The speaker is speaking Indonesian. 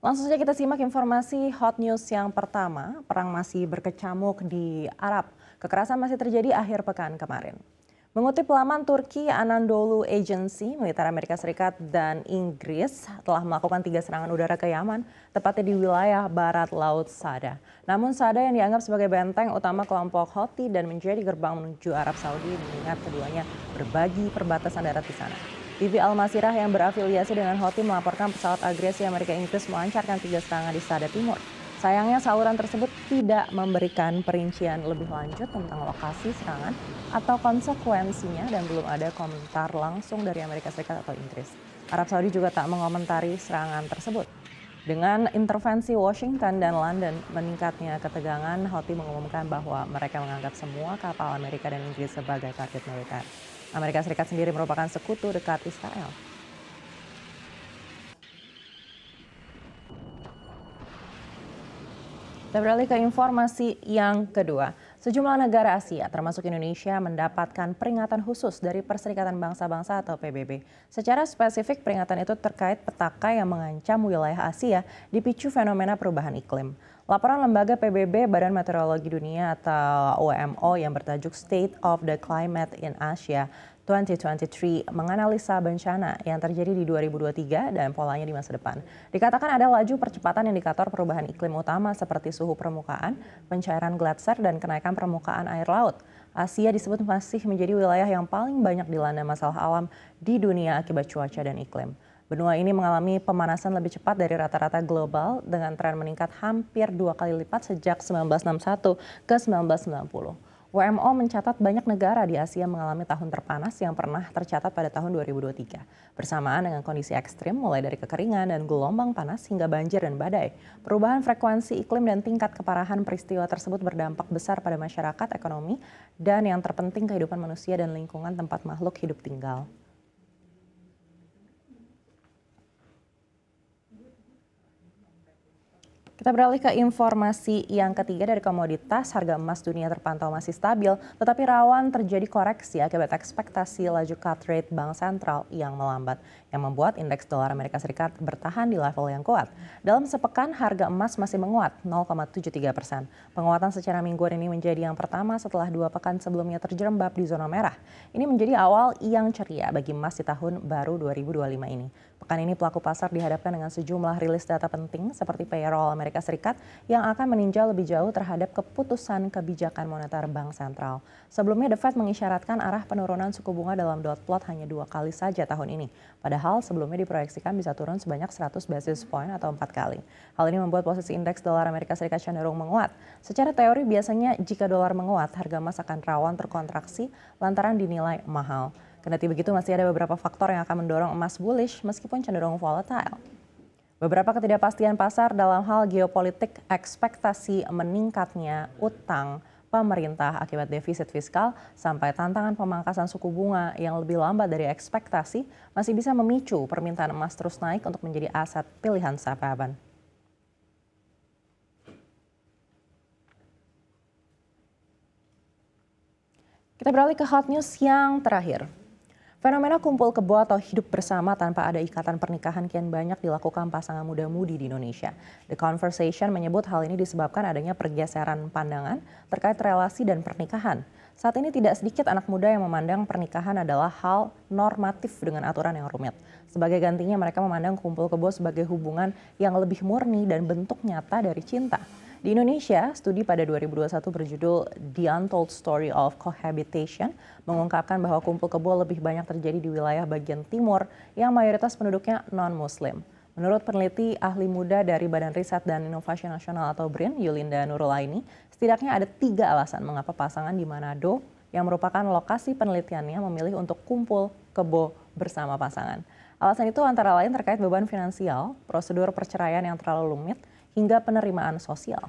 Langsung saja kita simak informasi hot news yang pertama. Perang masih berkecamuk di Arab. Kekerasan masih terjadi akhir pekan kemarin. Mengutip laman Turki Anadolu Agency, militer Amerika Serikat dan Inggris telah melakukan 3 serangan udara ke Yaman, tepatnya di wilayah barat Laut Sada. Namun Sada yang dianggap sebagai benteng utama kelompok Houthi dan menjadi gerbang menuju Arab Saudi, mengingat keduanya berbagi perbatasan darat di sana. TV Al Masirah yang berafiliasi dengan Houthi melaporkan pesawat agresi Amerika Inggris melancarkan 3 serangan di Sada Timur. Sayangnya saluran tersebut tidak memberikan perincian lebih lanjut tentang lokasi serangan atau konsekuensinya dan belum ada komentar langsung dari Amerika Serikat atau Inggris. Arab Saudi juga tak mengomentari serangan tersebut. Dengan intervensi Washington dan London, meningkatnya ketegangan, Houthi mengumumkan bahwa mereka menganggap semua kapal Amerika dan Inggris sebagai target militer. Amerika Serikat sendiri merupakan sekutu dekat Israel. Kita beralih ke informasi yang kedua. Sejumlah negara Asia, termasuk Indonesia, mendapatkan peringatan khusus dari Perserikatan Bangsa-Bangsa atau PBB. Secara spesifik, peringatan itu terkait petaka yang mengancam wilayah Asia dipicu fenomena perubahan iklim. Laporan lembaga PBB, Badan Meteorologi Dunia atau WMO yang bertajuk State of the Climate in Asia 2023 menganalisa bencana yang terjadi di 2023 dan polanya di masa depan. Dikatakan ada laju percepatan indikator perubahan iklim utama seperti suhu permukaan, pencairan gletser, dan kenaikan permukaan air laut. Asia disebut masih menjadi wilayah yang paling banyak dilanda masalah alam di dunia akibat cuaca dan iklim. Benua ini mengalami pemanasan lebih cepat dari rata-rata global dengan tren meningkat hampir 2 kali lipat sejak 1961 ke 1990. WMO mencatat banyak negara di Asia mengalami tahun terpanas yang pernah tercatat pada tahun 2023. Bersamaan dengan kondisi ekstrim mulai dari kekeringan dan gelombang panas hingga banjir dan badai. Perubahan frekuensi iklim dan tingkat keparahan peristiwa tersebut berdampak besar pada masyarakat, ekonomi, dan yang terpenting kehidupan manusia dan lingkungan tempat makhluk hidup tinggal. Kita beralih ke informasi yang ketiga dari komoditas. Harga emas dunia terpantau masih stabil, tetapi rawan terjadi koreksi akibat ekspektasi laju cut rate Bank Sentral yang melambat, yang membuat indeks dolar Amerika Serikat bertahan di level yang kuat. Dalam sepekan, harga emas masih menguat 0,73%. Penguatan secara mingguan ini menjadi yang pertama setelah 2 pekan sebelumnya terjerembab di zona merah. Ini menjadi awal yang ceria bagi emas di tahun baru 2025 ini. Pekan ini pelaku pasar dihadapkan dengan sejumlah rilis data penting seperti payroll Amerika Serikat yang akan meninjau lebih jauh terhadap keputusan kebijakan moneter Bank Sentral. Sebelumnya The Fed mengisyaratkan arah penurunan suku bunga dalam dot plot hanya 2 kali saja tahun ini. Padahal sebelumnya diproyeksikan bisa turun sebanyak 100 basis point atau 4 kali. Hal ini membuat posisi indeks dolar Amerika Serikat cenderung menguat. Secara teori biasanya jika dolar menguat, harga emas akan rawan terkontraksi lantaran dinilai mahal. Kendati begitu masih ada beberapa faktor yang akan mendorong emas bullish meskipun cenderung volatile. Beberapa ketidakpastian pasar dalam hal geopolitik, ekspektasi meningkatnya utang pemerintah akibat defisit fiskal, sampai tantangan pemangkasan suku bunga yang lebih lambat dari ekspektasi masih bisa memicu permintaan emas terus naik untuk menjadi aset pilihan sahabat. Kita beralih ke hot news yang terakhir. Fenomena kumpul kebo atau hidup bersama tanpa ada ikatan pernikahan kian banyak dilakukan pasangan muda-mudi di Indonesia. The Conversation menyebut hal ini disebabkan adanya pergeseran pandangan terkait relasi dan pernikahan. Saat ini tidak sedikit anak muda yang memandang pernikahan adalah hal normatif dengan aturan yang rumit. Sebagai gantinya mereka memandang kumpul kebo sebagai hubungan yang lebih murni dan bentuk nyata dari cinta. Di Indonesia, studi pada 2021 berjudul The Untold Story of Cohabitation mengungkapkan bahwa kumpul kebo lebih banyak terjadi di wilayah bagian timur yang mayoritas penduduknya non-Muslim. Menurut peneliti ahli muda dari Badan Riset dan Inovasi Nasional atau BRIN, Yulinda Nurulaini, setidaknya ada 3 alasan mengapa pasangan di Manado yang merupakan lokasi penelitiannya memilih untuk kumpul kebo bersama pasangan. Alasan itu antara lain terkait beban finansial, prosedur perceraian yang terlalu rumit, hingga penerimaan sosial.